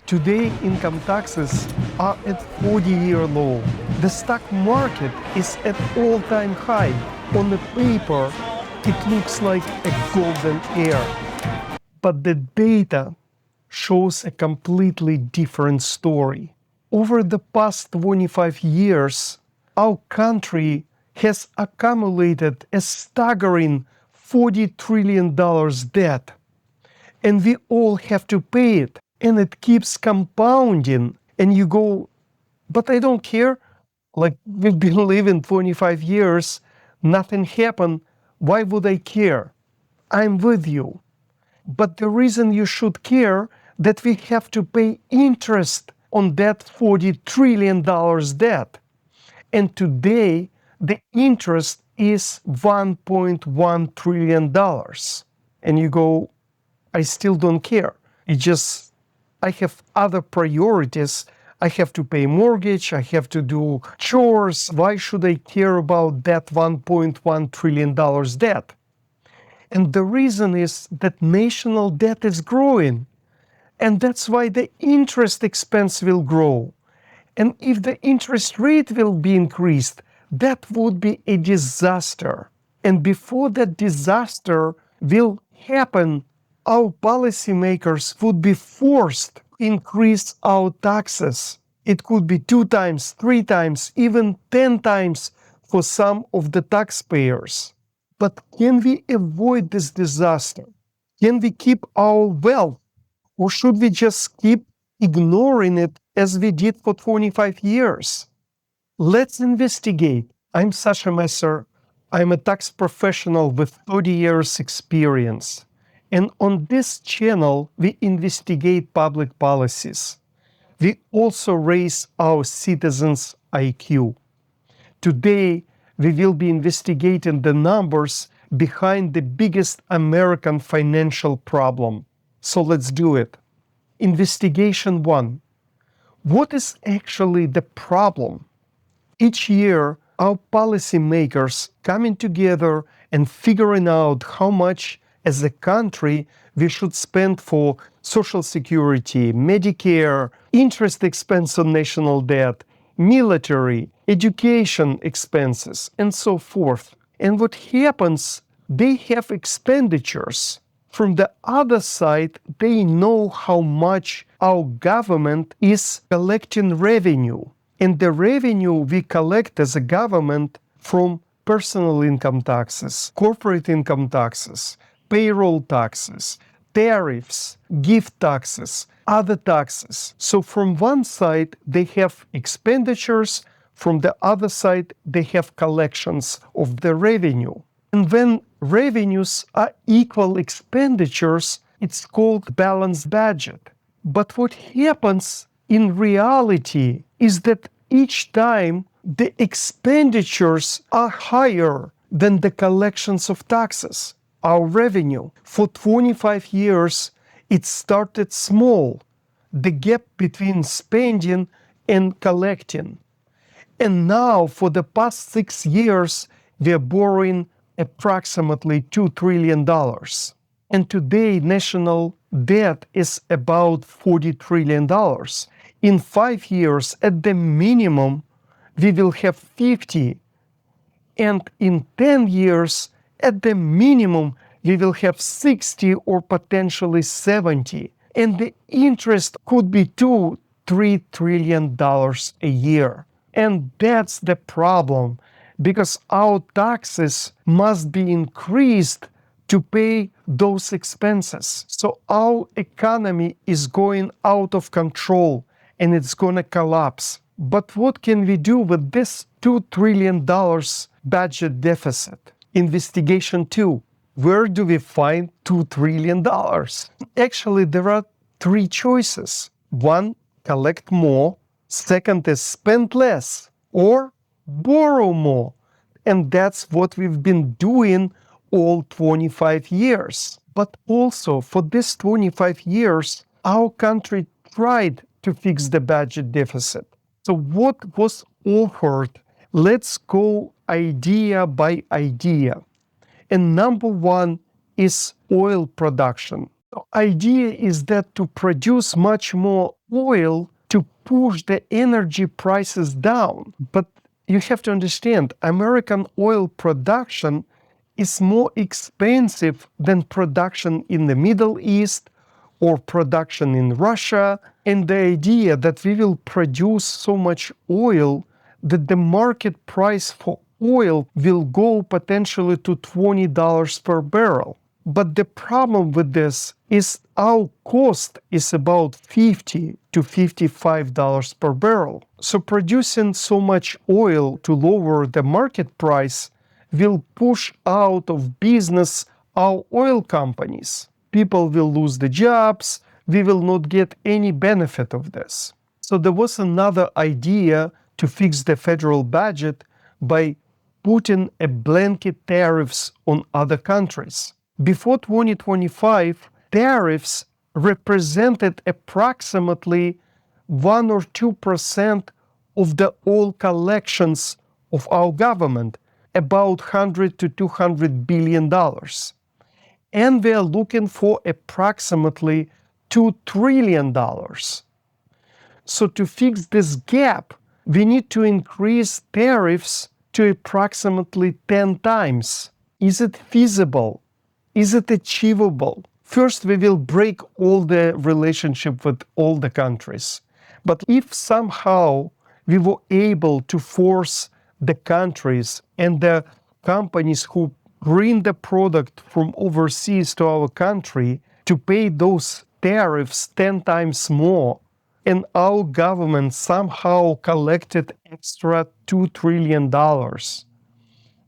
Today, income taxes are at 40-year low. The stock market is at all-time high. On the paper, it looks like a golden era. But the data shows a completely different story. Over the past 25 years, our country has accumulated a staggering $40 trillion debt. And we all have to pay it. And it keeps compounding. And you go, but I don't care. Like, we've been living 25 years, nothing happened. Why would I care? I'm with you. But the reason you should care that we have to pay interest on that $40 trillion debt. And today, the interest is $1.1 trillion. And you go, I still don't care. I have other priorities. I have to pay mortgage. I have to do chores. Why should I care about that $1.1 trillion debt? And the reason is that national debt is growing. And that's why the interest expense will grow. And if the interest rate will be increased, that would be a disaster. And before that disaster will happen, our policymakers would be forced to increase our taxes. It could be 2 times, 3 times, even 10 times for some of the taxpayers. But can we avoid this disaster? Can we keep our wealth? Or should we just keep ignoring it as we did for 25 years? Let's investigate. I'm Sasha. I'm a tax professional with 30 years experience. And on this channel, we investigate public policies. We also raise our citizens' IQ. Today, we will be investigating the numbers behind the biggest American financial problem. So let's do it. Investigation 1. What is actually the problem? Each year, our policymakers coming together and figuring out how much as a country we should spend for Social Security, Medicare, interest expense on national debt, military, education expenses, and so forth. And what happens, they have expenditures. From the other side, they know how much our government is collecting revenue. And the revenue we collect as a government from personal income taxes, corporate income taxes, payroll taxes, tariffs, gift taxes, other taxes. So from one side, they have expenditures. From the other side, they have collections of the revenue. And when revenues are equal expenditures, it's called balanced budget. But what happens in reality is that each time the expenditures are higher than the collections of taxes. Our revenue, for 25 years, it started small, the gap between spending and collecting. And now, for the past 6 years, we are borrowing approximately $2 trillion. And today, national debt is about $40 trillion. In 5 years, at the minimum, we will have 50. And in 10 years, at the minimum, we will have 60 or potentially 70. And the interest could be $2-3 trillion a year. And that's the problem, because our taxes must be increased to pay those expenses. So our economy is going out of control and it's going to collapse. But what can we do with this $2 trillion budget deficit? Investigation 2. Where do we find $2 trillion? Actually, there are 3 choices. 1, collect more. 2nd is spend less or borrow more. And that's what we've been doing all 25 years. But also, for this 25 years, our country tried to fix the budget deficit. So what was offered? Let's go idea by idea. And number 1 is oil production. The idea is that to produce much more oil to push the energy prices down. But you have to understand, American oil production is more expensive than production in the Middle East or production in Russia. And the idea that we will produce so much oil that the market price for oil will go potentially to $20 per barrel. But the problem with this is our cost is about $50 to $55 per barrel. So producing so much oil to lower the market price will push out of business our oil companies. People will lose the jobs. We will not get any benefit of this. So there was another idea to fix the federal budget by putting a blanket tariffs on other countries. Before 2025, tariffs represented approximately 1 or 2% of the oil collections of our government, about $100 to $200 billion. And we are looking for approximately $2 trillion. So to fix this gap, we need to increase tariffs to approximately 10 times. Is it feasible? Is it achievable? First, we will break all the relationship with all the countries. But if somehow we were able to force the countries and the companies who bring the product from overseas to our country to pay those tariffs 10 times more, and our government somehow collected extra $2 trillion,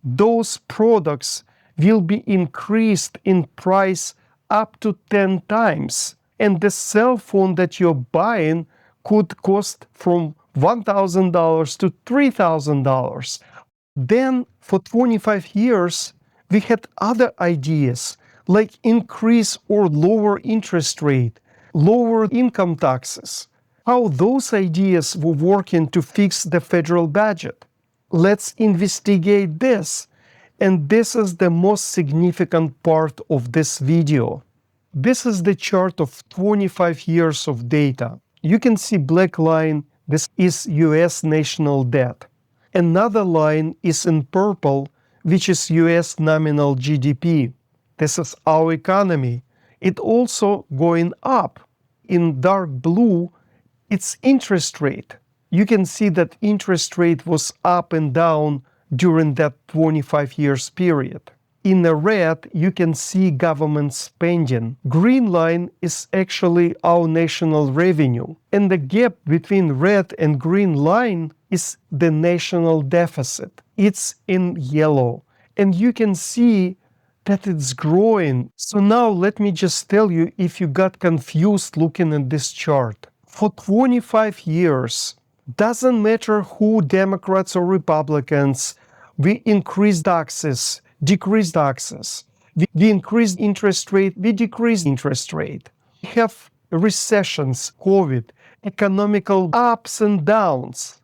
those products will be increased in price up to 10 times. And the cell phone that you're buying could cost from $1,000 to $3,000. Then for 25 years, we had other ideas like increase or lower interest rate, lower income taxes. How those ideas were working to fix the federal budget. Let's investigate this. And this is the most significant part of this video. This is the chart of 25 years of data. You can see black line, this is US national debt. Another line is in purple, which is US nominal GDP. This is our economy. It also going up. In dark blue, it's interest rate. You can see that interest rate was up and down during that 25 years period. In the red, you can see government spending. Green line is actually our national revenue. And the gap between red and green line is the national deficit. It's in yellow. And you can see that it's growing. So now let me just tell you if you got confused looking at this chart. For 25 years, doesn't matter who, Democrats or Republicans, we increase taxes, decrease taxes. We increase interest rate, we decrease interest rate. We have recessions, COVID, economical ups and downs.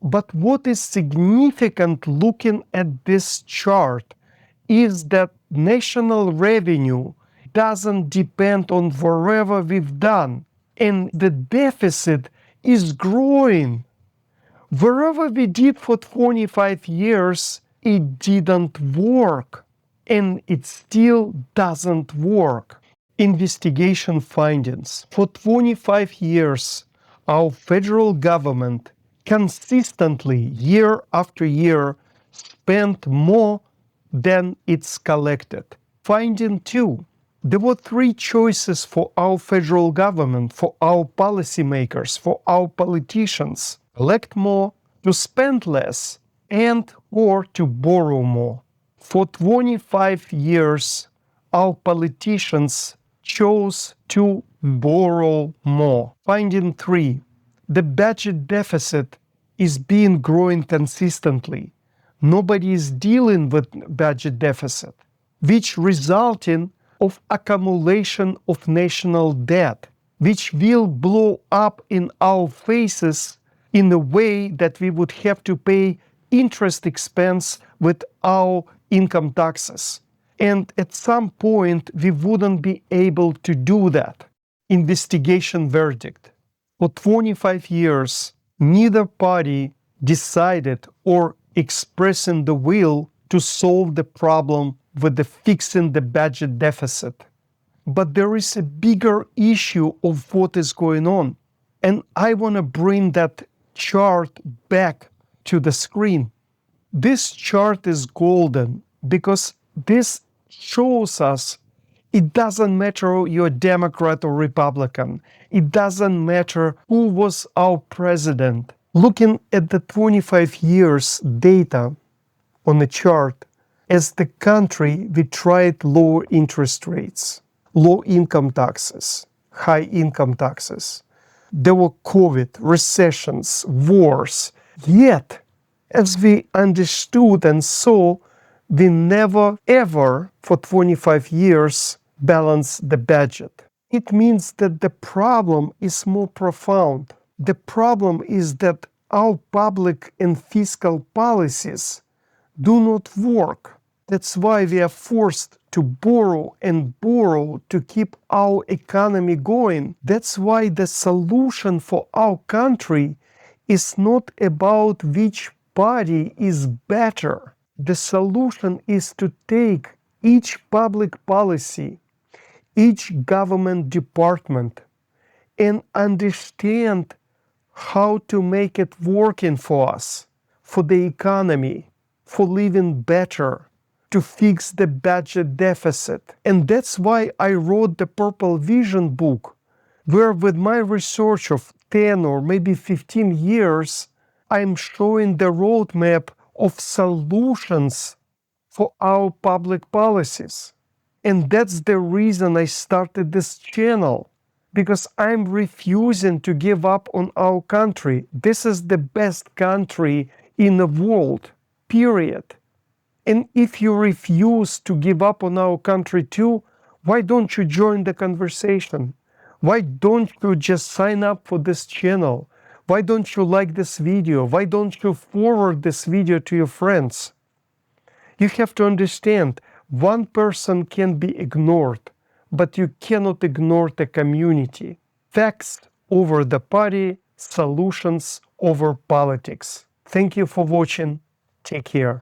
But what is significant looking at this chart is that national revenue doesn't depend on whatever we've done. And the deficit is growing. Wherever we did for 25 years, it didn't work. And it still doesn't work. Investigation findings. For 25 years, our federal government consistently, year after year, spent more than it's collected. Finding 2. There were 3 choices for our federal government, for our policymakers, for our politicians. Collect more, to spend less, and or to borrow more. For 25 years, our politicians chose to borrow more. Finding 3. The budget deficit is being growing consistently. Nobody is dealing with budget deficit, which resulting of accumulation of national debt, which will blow up in our faces in a way that we would have to pay interest expense with our income taxes. And at some point, we wouldn't be able to do that. Investigation verdict. For 25 years, neither party decided or expressing the will to solve the problem with the fixing the budget deficit. But there is a bigger issue of what is going on. And I want to bring that chart back to the screen. This chart is golden because this shows us it doesn't matter you're Democrat or Republican. It doesn't matter who was our president. Looking at the 25 years data on the chart, as the country, we tried low interest rates, low income taxes, high income taxes. There were COVID, recessions, wars. Yet, as we understood and saw, we never ever for 25 years balanced the budget. It means that the problem is more profound. The problem is that our public and fiscal policies do not work. That's why we are forced to borrow and borrow to keep our economy going. That's why the solution for our country is not about which party is better. The solution is to take each public policy, each government department, and understand how to make it working for us, for the economy, for living better, to fix the budget deficit. And that's why I wrote the Purple Vision book, where with my research of 10 or maybe 15 years, I'm showing the roadmap of solutions for our public policies. And that's the reason I started this channel, because I'm refusing to give up on our country. This is the best country in the world, period. And if you refuse to give up on our country too, why don't you join the conversation? Why don't you just sign up for this channel? Why don't you like this video? Why don't you forward this video to your friends? You have to understand, one person can be ignored, but you cannot ignore the community. Facts over the party, solutions over politics. Thank you for watching. Take care.